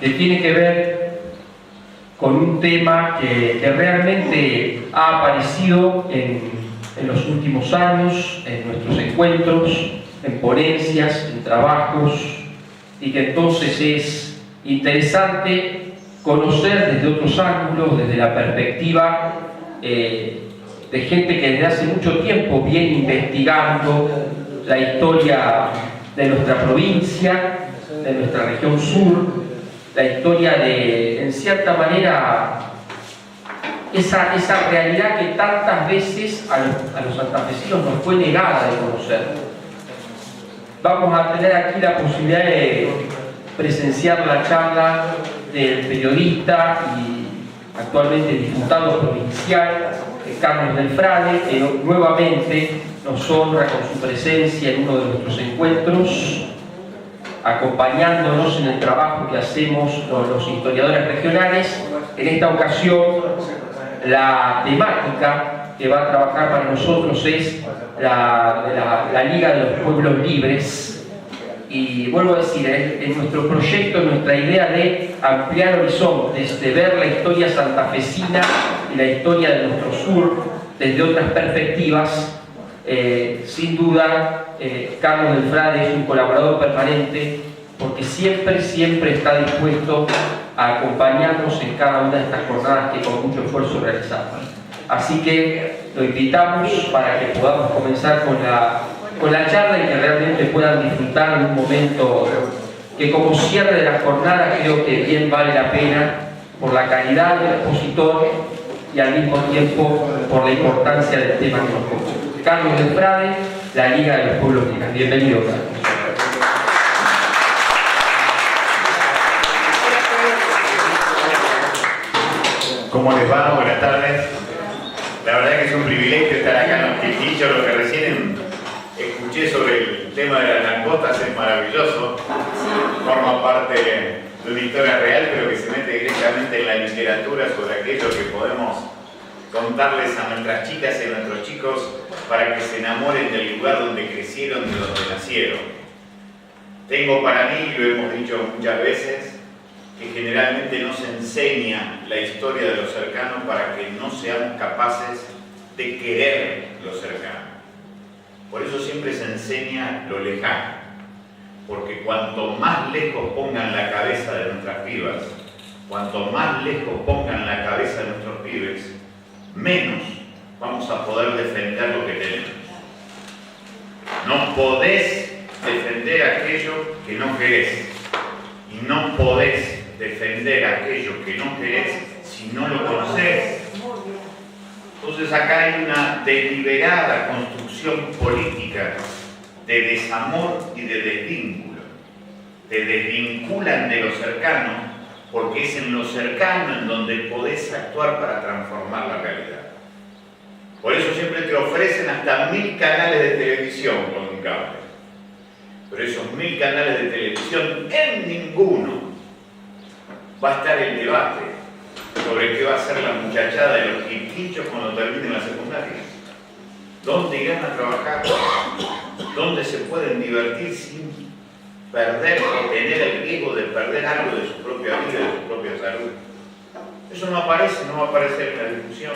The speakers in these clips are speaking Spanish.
que tiene que ver con un tema que realmente ha aparecido en los últimos años, en nuestros encuentros, en ponencias, en trabajos, y que entonces es interesante conocer desde otros ángulos, desde la perspectiva de gente que desde hace mucho tiempo viene investigando la historia de nuestra provincia, de nuestra región sur, la historia de, en cierta manera, esa realidad que tantas veces a los santafesinos nos fue negada de conocer. Vamos a tener aquí la posibilidad de presenciar la charla del periodista y actualmente diputado provincial Carlos Del Frade, que nuevamente nos honra con su presencia en uno de nuestros encuentros, acompañándonos en el trabajo que hacemos con los historiadores regionales. En esta ocasión, la temática que va a trabajar para nosotros es la Liga de los Pueblos Libres. Y vuelvo a decir, en nuestro proyecto, en nuestra idea de ampliar horizontes, de ver la historia santafesina y la historia de nuestro sur desde otras perspectivas, sin duda, Carlos Del Frade es un colaborador permanente porque siempre está dispuesto a acompañarnos en cada una de estas jornadas que con mucho esfuerzo realizamos. Así que lo invitamos para que podamos comenzar con la charla y que realmente puedan disfrutar de un momento que como cierre de la jornada creo que bien vale la pena por la calidad del expositor y al mismo tiempo por la importancia del tema que nos compete. Carlos Del Frade, la Liga de los Pueblos Libres. Bienvenido, Carlos. ¿Cómo les va? Buenas tardes. La verdad que es un privilegio estar acá en los Quilquillos. Lo que recién escuché sobre el tema de las langostas es maravilloso. Forma parte de una historia real, pero que se mete directamente en la literatura sobre aquello que podemos contarles a nuestras chicas y a nuestros chicos para que se enamoren del lugar donde crecieron y donde nacieron. Tengo para mí, y lo hemos dicho muchas veces, que generalmente no se enseña la historia de lo cercano para que no seamos capaces de querer lo cercano. Por eso siempre se enseña lo lejano, porque cuanto más lejos pongan la cabeza de nuestras pibas, cuanto más lejos pongan la cabeza de nuestros pibes, menos vamos a poder defender lo que tenemos. No podés defender aquello que no querés, y no podés defender aquello que no querés si no lo conocés. Entonces acá hay una deliberada construcción política de desamor y de desvínculo. Te desvinculan de lo cercano porque es en lo cercano en donde podés actuar para transformar la realidad. Por eso siempre te ofrecen hasta 1000 canales de televisión con un cable. Pero esos 1000 canales de televisión, en ninguno va a estar el debate sobre qué va a ser la muchachada de los Quilquillos cuando terminen la secundaria. ¿Dónde irán a trabajar? ¿Dónde se pueden divertir sin perder o tener el riesgo de perder algo de su propia vida, de su propia salud? Eso no aparece, no va a aparecer en la discusión.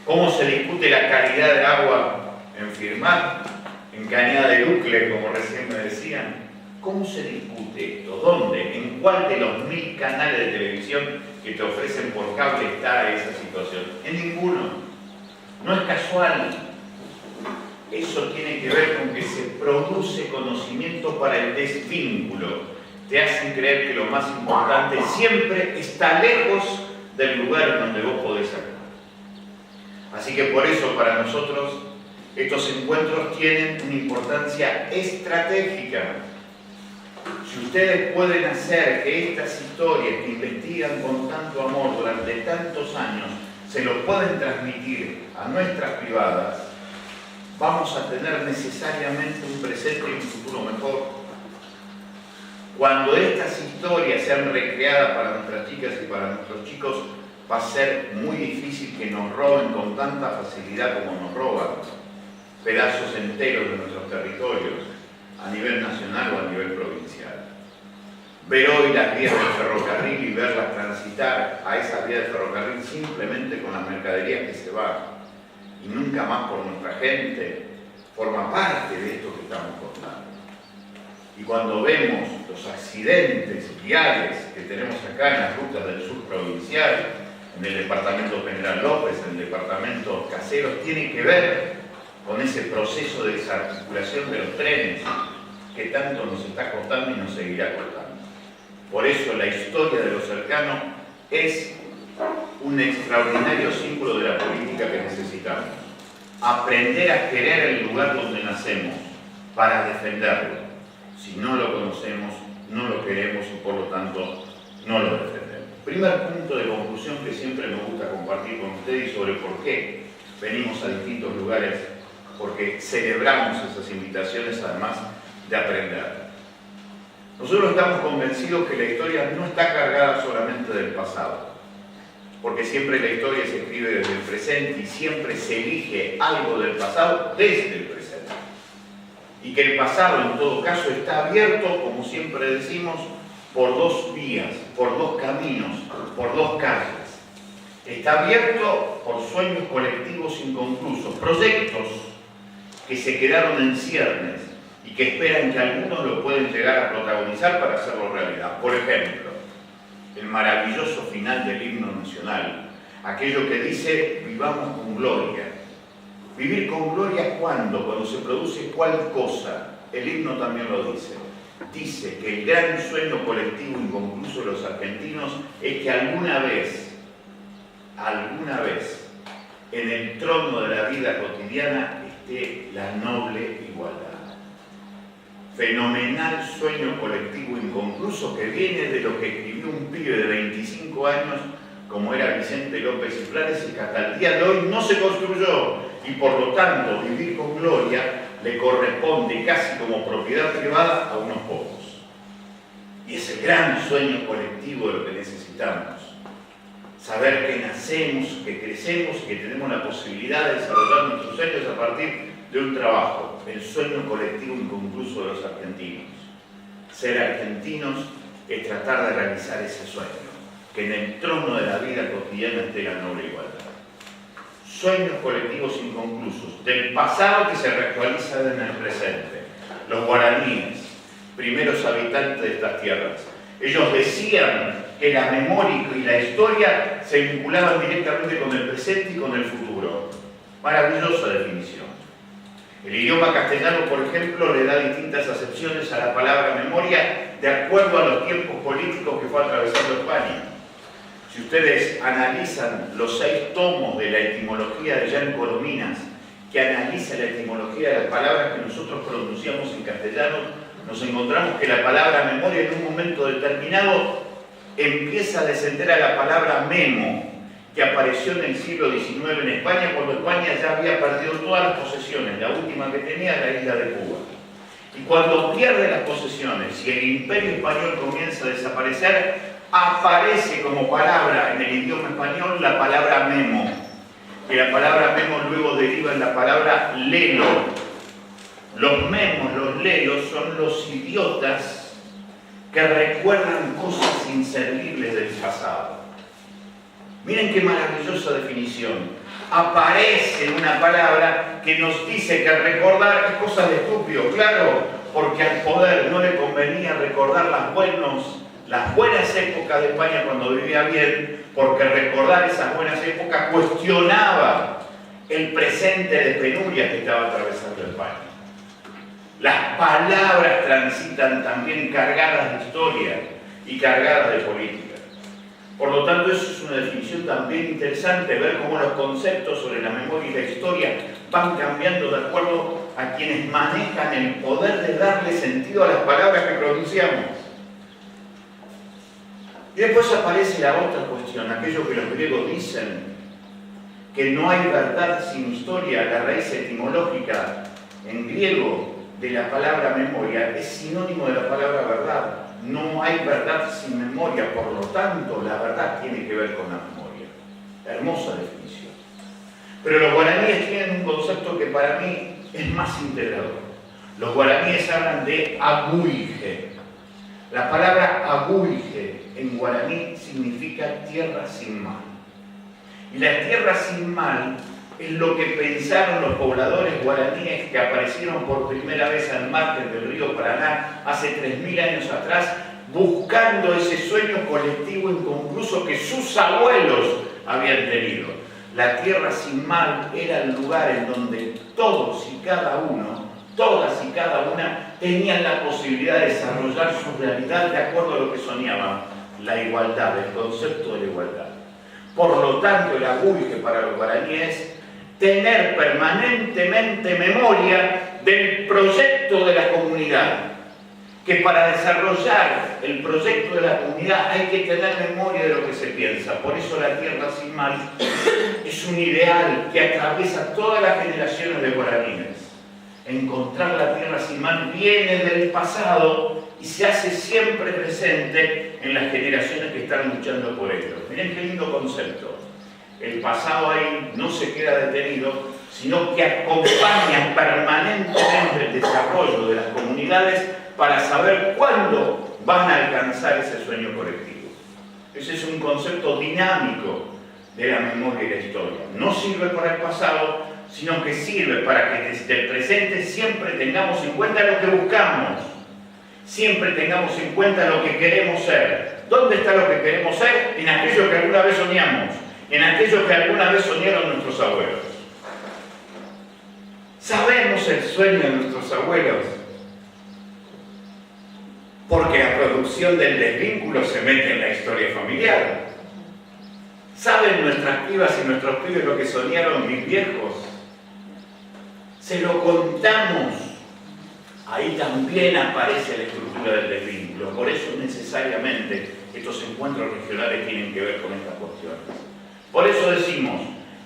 ¿Cómo se discute la calidad de agua en Firmat, en Cañada de Lucle, como recién me decían? ¿Cómo se discute esto? ¿Dónde? ¿En cuál de los 1000 canales de televisión que te ofrecen por cable está esa situación? En ninguno. No es casual. Eso tiene que ver con que se produce conocimiento para el desvínculo. Te hacen creer que lo más importante siempre está lejos del lugar en donde vos podés actuar. Así que por eso para nosotros estos encuentros tienen una importancia estratégica. Si ustedes pueden hacer que estas historias que investigan con tanto amor durante tantos años se lo pueden transmitir a nuestras privadas, vamos a tener necesariamente un presente y un futuro mejor. Cuando estas historias sean recreadas para nuestras chicas y para nuestros chicos, va a ser muy difícil que nos roben con tanta facilidad como nos roban pedazos enteros de nuestros territorios a nivel nacional o a nivel provincial. ver hoy las vías del ferrocarril y verlas transitar a esas vías del ferrocarril simplemente con las mercaderías que se van y nunca más por nuestra gente, forma parte de esto que estamos contando. Y cuando vemos los accidentes viales que tenemos acá en las rutas del sur provincial, en el departamento General López, en el departamento Caseros, tiene que ver con ese proceso de desarticulación de los trenes que tanto nos está costando y nos seguirá costando. Por eso la historia de lo cercano es un extraordinario símbolo de la política que necesitamos. Aprender a querer el lugar donde nacemos para defenderlo. Si no lo conocemos, no lo queremos y por lo tanto no lo defendemos. Primer punto de conclusión que siempre me gusta compartir con ustedes sobre por qué venimos a distintos lugares, porque celebramos esas invitaciones además de aprender. Nosotros estamos convencidos que la historia no está cargada solamente del pasado, porque siempre la historia se escribe desde el presente y siempre se elige algo del pasado desde el presente. Y que el pasado en todo caso está abierto, como siempre decimos, por dos vías, por dos caminos, por dos calles. Está abierto por sueños colectivos inconclusos, proyectos que se quedaron en ciernes y que esperan que algunos lo pueden llegar a protagonizar para hacerlo realidad. Por ejemplo, el maravilloso final del himno nacional, aquello que dice vivamos con gloria. ¿Vivir con gloria cuándo? Cuando se produce cuál cosa. El himno también lo dice. Dice que el gran sueño colectivo inconcluso de los argentinos es que alguna vez, en el trono de la vida cotidiana esté la noble igualdad. Fenomenal sueño colectivo inconcluso que viene de lo que escribió un pibe de 25 años como era Vicente López y Flores y que hasta el día de hoy no se construyó y por lo tanto vivir con gloria le corresponde casi como propiedad privada a unos pocos. Y es el gran sueño colectivo de lo que necesitamos. Saber que nacemos, que crecemos y que tenemos la posibilidad de desarrollar nuestros sueños a partir de un trabajo, el sueño colectivo inconcluso de los argentinos. Ser argentinos es tratar de realizar ese sueño, que en el trono de la vida cotidiana esté la noble igualdad. Sueños colectivos inconclusos, del pasado que se reactualiza en el presente. Los guaraníes, primeros habitantes de estas tierras, ellos decían que la memoria y la historia se vinculaban directamente con el presente y con el futuro. Maravillosa definición. El idioma castellano, por ejemplo, le da distintas acepciones a la palabra memoria de acuerdo a los tiempos políticos que fue atravesando España. Si ustedes analizan los 6 tomos de la etimología de Jean Corominas, que analiza la etimología de las palabras que nosotros pronunciamos en castellano, nos encontramos que la palabra memoria en un momento determinado empieza a descender a la palabra memo, que apareció en el siglo XIX en España, cuando España ya había perdido todas las posesiones, la última que tenía era la isla de Cuba. Y cuando pierde las posesiones y el imperio español comienza a desaparecer, aparece como palabra en el idioma español la palabra memo, que la palabra memo luego deriva en la palabra lelo. Los memos, los lelos, son los idiotas que recuerdan cosas inservibles del pasado. Miren qué maravillosa definición. Aparece una palabra que nos dice que recordar es cosa de estúpido, claro, porque al poder no le convenía recordar las buenas épocas de España cuando vivía bien, porque recordar esas buenas épocas cuestionaba el presente de penuria que estaba atravesando España. Las palabras transitan también cargadas de historia y cargadas de política. Por lo tanto, eso es una definición también interesante, ver cómo los conceptos sobre la memoria y la historia van cambiando de acuerdo a quienes manejan el poder de darle sentido a las palabras que pronunciamos. Y después aparece la otra cuestión, aquello que los griegos dicen, que no hay verdad sin historia. La raíz etimológica en griego de la palabra memoria es sinónimo de la palabra verdad. No hay verdad sin memoria, por lo tanto, la verdad tiene que ver con la memoria. Hermosa definición. Pero los guaraníes tienen un concepto que para mí es más integrador. Los guaraníes hablan de aguije. La palabra aguije en guaraní significa tierra sin mal. Y la tierra sin mal es lo que pensaron los pobladores guaraníes que aparecieron por primera vez al margen del río Paraná hace 3000 años atrás, buscando ese sueño colectivo inconcluso que sus abuelos habían tenido. La tierra sin mal era el lugar en donde todos y cada uno, todas y cada una, tenían la posibilidad de desarrollar su realidad de acuerdo a lo que soñaban, la igualdad, el concepto de la igualdad. Por lo tanto, el aguije para los guaraníes es tener permanentemente memoria del proyecto de la comunidad, que para desarrollar el proyecto de la comunidad hay que tener memoria de lo que se piensa. Por eso la tierra sin mal es un ideal que atraviesa todas las generaciones de guaraníes. Encontrar la tierra sin mal viene del pasado y se hace siempre presente en las generaciones que están luchando por ello. Miren qué lindo concepto. El pasado ahí no se queda detenido, sino que acompaña permanentemente el desarrollo de las comunidades para saber cuándo van a alcanzar ese sueño colectivo. Ese es un concepto dinámico de la memoria y la historia. No sirve para el pasado, sino que sirve para que desde el presente siempre tengamos en cuenta lo que buscamos, siempre tengamos en cuenta lo que queremos ser. ¿Dónde está lo que queremos ser? En aquello que alguna vez soñamos, en aquello que alguna vez soñaron nuestros abuelos. Sabemos el sueño de nuestros abuelos, porque la producción del desvínculo se mete en la historia familiar. ¿Saben nuestras pibas y nuestros pibes lo que soñaron mis viejos? Se lo contamos. Ahí también aparece la estructura del desvínculo. Por eso necesariamente estos encuentros regionales tienen que ver con estas cuestiones. Por eso decimos,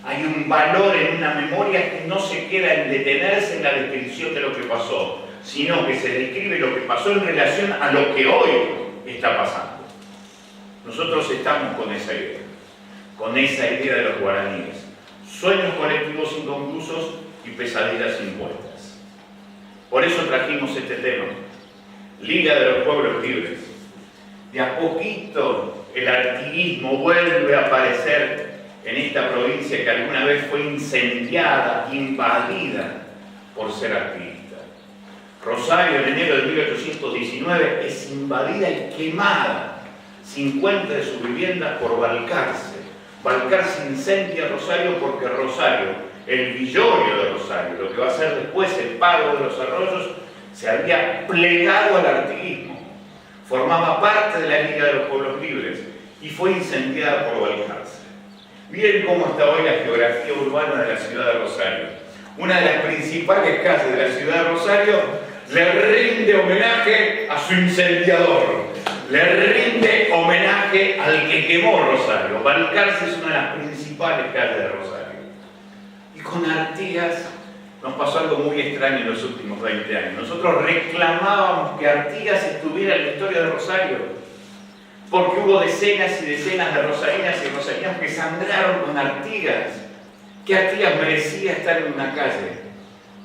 hay un valor en una memoria que no se queda en detenerse en la descripción de lo que pasó, sino que se describe lo que pasó en relación a lo que hoy está pasando. Nosotros estamos con esa idea de los guaraníes. Sueños colectivos inconclusos y pesadillas impuestas. Por eso trajimos este tema, Liga de los Pueblos Libres. De a poquito el artiguismo vuelve a aparecer en esta provincia que alguna vez fue incendiada, invadida por ser artiguista. Rosario, en enero de 1819, es invadida y quemada, 50 de sus viviendas por Balcarce. Balcarce incendia Rosario porque Rosario, el villorio de Rosario, lo que va a ser después el pago de los arroyos, se había plegado al artiguismo. Formaba parte de la Liga de los Pueblos Libres y fue incendiada por Balcarce. Miren cómo está hoy la geografía urbana de la ciudad de Rosario. Una de las principales calles de la ciudad de Rosario le rinde homenaje a su incendiador, le rinde homenaje al que quemó Rosario. Balcarce es una de las principales calles de Rosario. Y con Artigas nos pasó algo muy extraño en los últimos 20 años. Nosotros reclamábamos que Artigas estuviera en la historia de Rosario, porque hubo decenas y decenas de rosarinas y rosarinos que sangraron con Artigas, que Artigas merecía estar en una calle.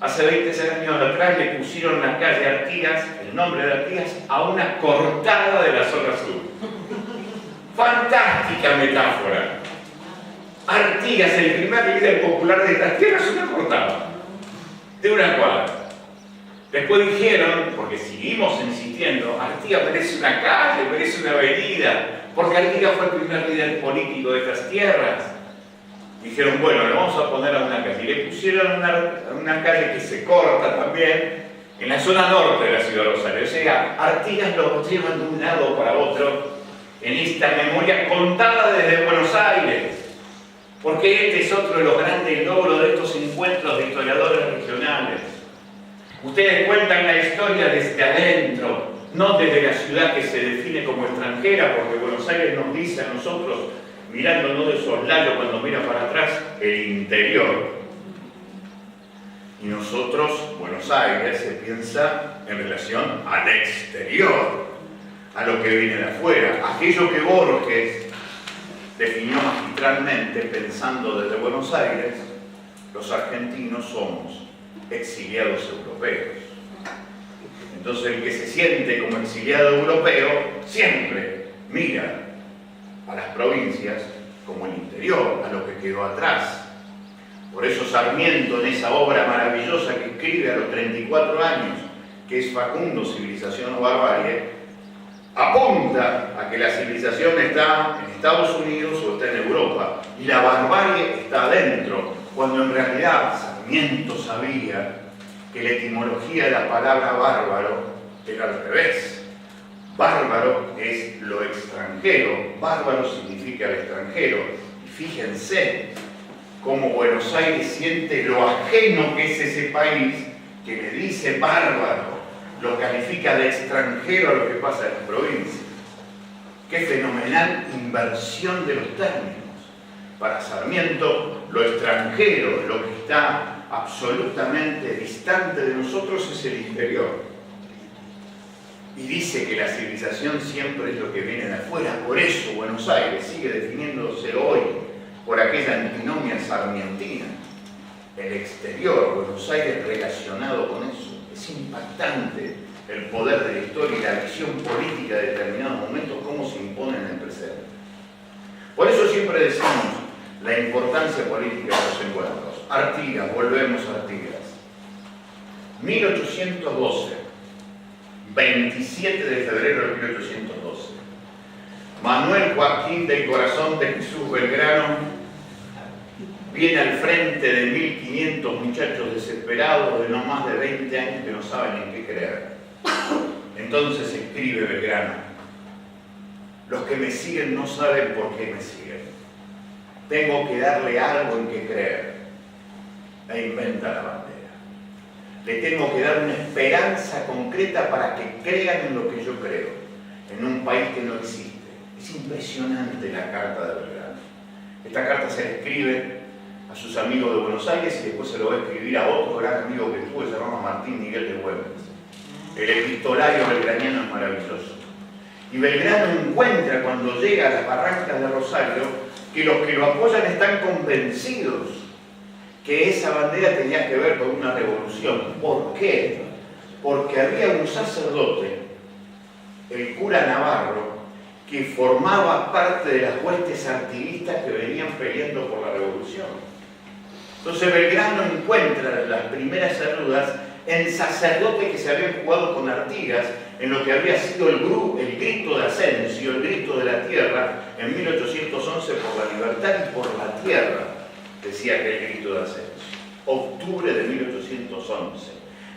Hace 20 años atrás le pusieron la calle Artigas, el nombre de Artigas, a una cortada de la zona sur. Fantástica metáfora. Artigas, el primer líder popular de estas tierras, es una cortada de una cuadra. Después dijeron, porque seguimos insistiendo, Artigas merece una calle, merece una avenida, porque Artigas fue el primer líder político de estas tierras. Dijeron, bueno, le vamos a poner a una calle. Y le pusieron una calle que se corta también en la zona norte de la ciudad de Rosario. O sea, Artigas lo llevan de un lado para otro en esta memoria contada desde Buenos Aires. Porque este es otro de los grandes logros de estos encuentros de historiadores regionales. Ustedes cuentan la historia desde adentro, no desde la ciudad que se define como extranjera, porque Buenos Aires nos dice a nosotros, mirándonos de soslayo cuando mira para atrás, el interior. Y nosotros, Buenos Aires, se piensa en relación al exterior, a lo que viene de afuera, aquello que Borges definió magistralmente pensando desde Buenos Aires, los argentinos somos exiliados europeos. Entonces el que se siente como exiliado europeo siempre mira a las provincias como el interior, a lo que quedó atrás. Por eso Sarmiento, en esa obra maravillosa que escribe a los 34 años, que es Facundo, Civilización o Barbarie, apunta a que la civilización está en Estados Unidos o está en Europa y la barbarie está adentro, cuando en realidad Sarmiento sabía que la etimología de la palabra bárbaro era al revés. Bárbaro es lo extranjero, bárbaro significa el extranjero. Y fíjense cómo Buenos Aires siente lo ajeno que es ese país, que le dice bárbaro, lo califica de extranjero a lo que pasa en las provincias. Qué fenomenal inversión de los términos. Para Sarmiento, lo extranjero, lo que está absolutamente distante de nosotros, es el interior. Y dice que la civilización siempre es lo que viene de afuera. Por eso Buenos Aires sigue definiéndose hoy por aquella antinomia sarmientina. El exterior, Buenos Aires relacionado con eso. Es impactante el poder de la historia y la visión política de determinados momentos, cómo se impone en el presente. Por eso siempre decimos la importancia política de los encuentros. Artigas, volvemos a Artigas. 1812, 27 de febrero de 1812. Manuel Joaquín del Corazón de Jesús Belgrano viene al frente de 1500 muchachos desesperados de no más de 20 años que no saben en qué creer. Entonces escribe Belgrano: los que me siguen no saben por qué me siguen. Tengo que darle algo en que creer. E inventa la bandera. Le tengo que dar una esperanza concreta para que crean en lo que yo creo, en un país que no existe. Es impresionante la carta de Belgrano. Esta carta se le escribe a sus amigos de Buenos Aires y después se lo va a escribir a otro gran amigo que tuvo, se llama Martín Miguel de Güemes. El epistolario belgraniano es maravilloso. Y Belgrano encuentra, cuando llega a las barrancas de Rosario, que los que lo apoyan están convencidos que esa bandera tenía que ver con una revolución. ¿Por qué? Porque había un sacerdote, el cura Navarro, que formaba parte de las huestes artiguistas que venían peleando por la revolución. Entonces Belgrano encuentra las primeras ayudas en sacerdotes que se habían jugado con Artigas en lo que habría sido el grito de Asensio, el grito de la tierra, en 1811 por la libertad y por la tierra, decía que el grito de Asensio. Octubre de 1811,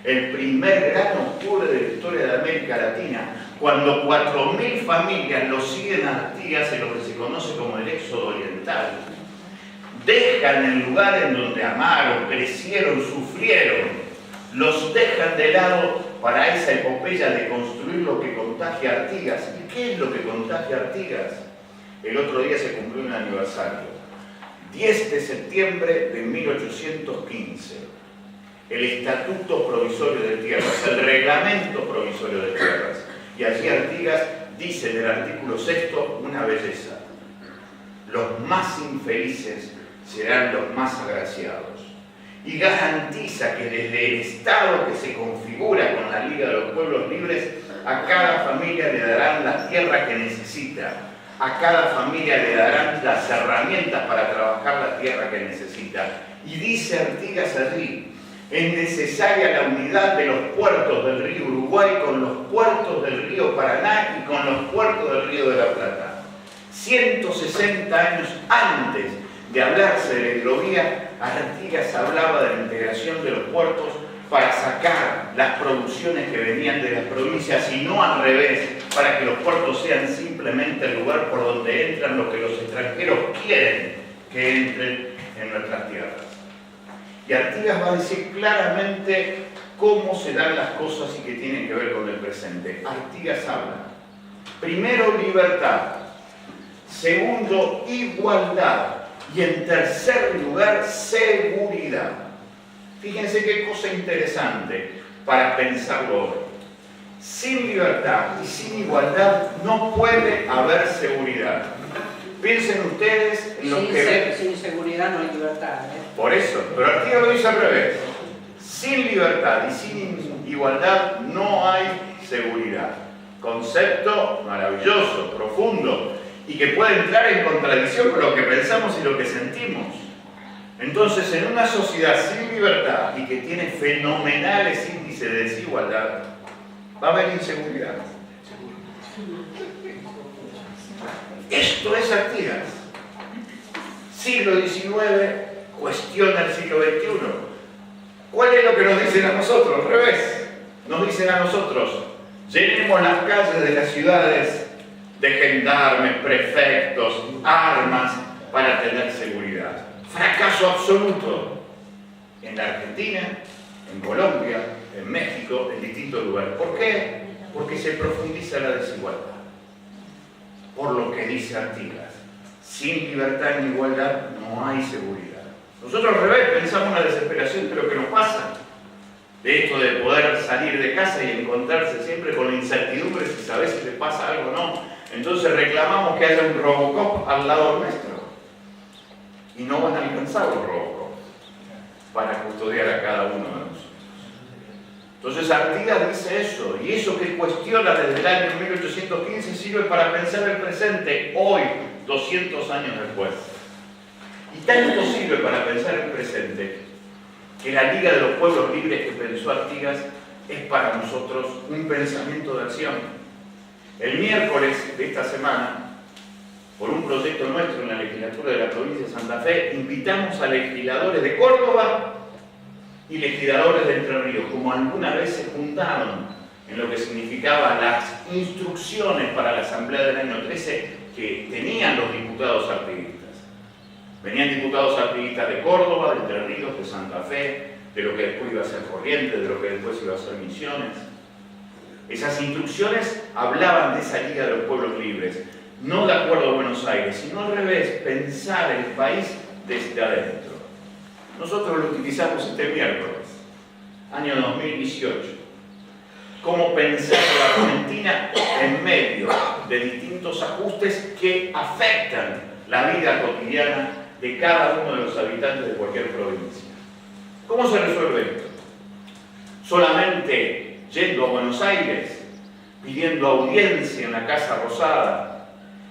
el primer gran octubre de la historia de América Latina, cuando 4000 familias lo siguen a Artigas en lo que se conoce como el éxodo oriental. Dejan el lugar en donde amaron, crecieron, sufrieron, los dejan de lado para esa epopeya de construir lo que contagia Artigas. ¿Y qué es lo que contagia Artigas? El otro día se cumplió un aniversario, 10 de septiembre de 1815, el Estatuto Provisorio de Tierras, el Reglamento Provisorio de Tierras. Y allí Artigas dice en el artículo 6 una belleza: los más infelices serán los más agraciados. Y garantiza que desde el Estado que se configura con la Liga de los Pueblos Libres, a cada familia le darán la tierra que necesita, a cada familia le darán las herramientas para trabajar la tierra que necesita. Y dice Artigas allí: es necesaria la unidad de los puertos del río Uruguay con los puertos del río Paraná y con los puertos del río de la Plata. 160 años antes de hablarse de la hidrovía, Artigas hablaba de la integración de los puertos para sacar las producciones que venían de las provincias y no al revés, para que los puertos sean simplemente el lugar por donde entran lo que los extranjeros quieren que entren en nuestras tierras. Y Artigas va a decir claramente cómo se dan las cosas y que tienen que ver con el presente. Artigas habla, primero, libertad; segundo, igualdad; y en tercer lugar, seguridad. Fíjense qué cosa interesante para pensarlo hoy. Sin libertad y sin igualdad no puede haber seguridad. Piensen ustedes en lo que... Sin seguridad no hay libertad, ¿eh? Por eso, pero Artigas lo dice al revés. Sin libertad y sin igualdad no hay seguridad. Concepto maravilloso, profundo, y que puede entrar en contradicción con lo que pensamos y lo que sentimos. Entonces, en una sociedad sin libertad y que tiene fenomenales índices de desigualdad, va a haber inseguridad. Esto es Artigas. Siglo XIX cuestiona el siglo XXI. ¿Cuál es lo que nos dicen a nosotros? Al revés. Nos dicen a nosotros, llenemos las calles de las ciudades de gendarmes, prefectos, armas para tener seguridad. Fracaso absoluto en la Argentina, en Colombia, en México, en distintos lugares. ¿Por qué? Porque se profundiza la desigualdad. Por lo que dice Artigas, sin libertad ni igualdad no hay seguridad. Nosotros al revés pensamos una desesperación de lo que nos pasa, de esto de poder salir de casa y encontrarse siempre con la incertidumbre si sabes si te pasa algo o no. Entonces reclamamos que haya un Robocop al lado nuestro. Y no van a alcanzar los Robocop para custodiar a cada uno de nosotros. Entonces Artigas dice eso, y eso que cuestiona desde el año 1815 sirve para pensar el presente, hoy, 200 años después. Y tanto sirve para pensar el presente, que la Liga de los Pueblos Libres que pensó Artigas es para nosotros un pensamiento de acción. El miércoles de esta semana, por un proyecto nuestro en la legislatura de la provincia de Santa Fe, invitamos a legisladores de Córdoba y legisladores de Entre Ríos, como alguna vez se juntaron en lo que significaba las instrucciones para la Asamblea del año 13 que tenían los diputados artiguistas. Venían diputados artiguistas de Córdoba, de Entre Ríos, de Santa Fe, de lo que después iba a ser Corrientes, de lo que después iba a ser Misiones. Esas instrucciones hablaban de esa Liga de los Pueblos Libres, no de acuerdo a Buenos Aires, sino al revés, pensar el país desde adentro. Nosotros lo utilizamos este miércoles, año 2018. Cómo pensar la Argentina en medio de distintos ajustes que afectan la vida cotidiana de cada uno de los habitantes de cualquier provincia. ¿Cómo se resuelve esto? Solamente yendo a Buenos Aires, pidiendo audiencia en la Casa Rosada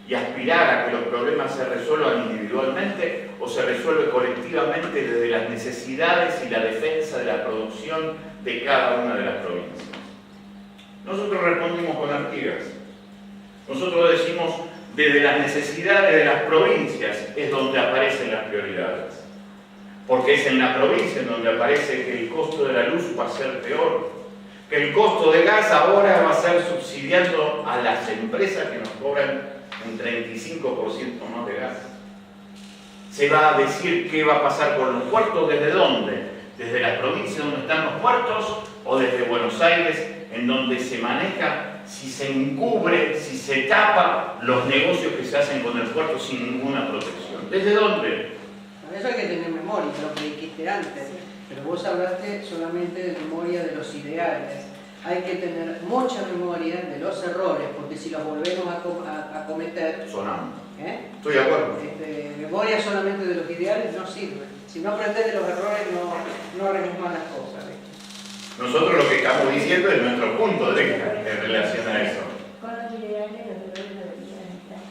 y aspirar a que los problemas se resuelvan individualmente o se resuelve colectivamente desde las necesidades y la defensa de la producción de cada una de las provincias. Nosotros respondimos con Artigas. Nosotros decimos, desde las necesidades de las provincias es donde aparecen las prioridades. Porque es en la provincia en donde aparece que el costo de la luz va a ser peor, que el costo de gas ahora va a ser subsidiando a las empresas que nos cobran un 35% más de gas. Se va a decir qué va a pasar con los puertos, ¿desde dónde? ¿Desde las provincias donde están los puertos o desde Buenos Aires, en donde se maneja, si se encubre, si se tapa los negocios que se hacen con el puerto sin ninguna protección? ¿Desde dónde? Para eso hay que tener memoria, lo que dijiste antes. Pero vos hablaste solamente de memoria de los ideales. Hay que tener mucha memoria de los errores, porque si los volvemos a cometer... Sonamos. Estoy de acuerdo. Memoria solamente de los ideales no sirve. Si no aprendes de los errores, no arreglas más las cosas. Nosotros lo que estamos diciendo es nuestro punto de vista en relación a eso. Con los ideales, los errores no deberían estar.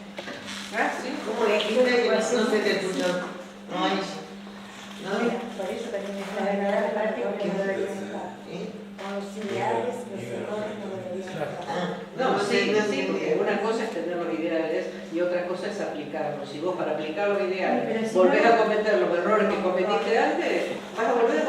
¿Ah, sí? ¿Cómo dijiste? No se te escuchó. No hay. ¿No? Por eso también es la verdadera parte que no deberían estar. Con los ideales, los errores no deberían estar. No, sí, porque una cosa es tener los ideales y otra cosa es aplicarlos. Si vos para aplicar los ideales Pero si volvés no- a cometer los errores que cometiste antes, vas a volver a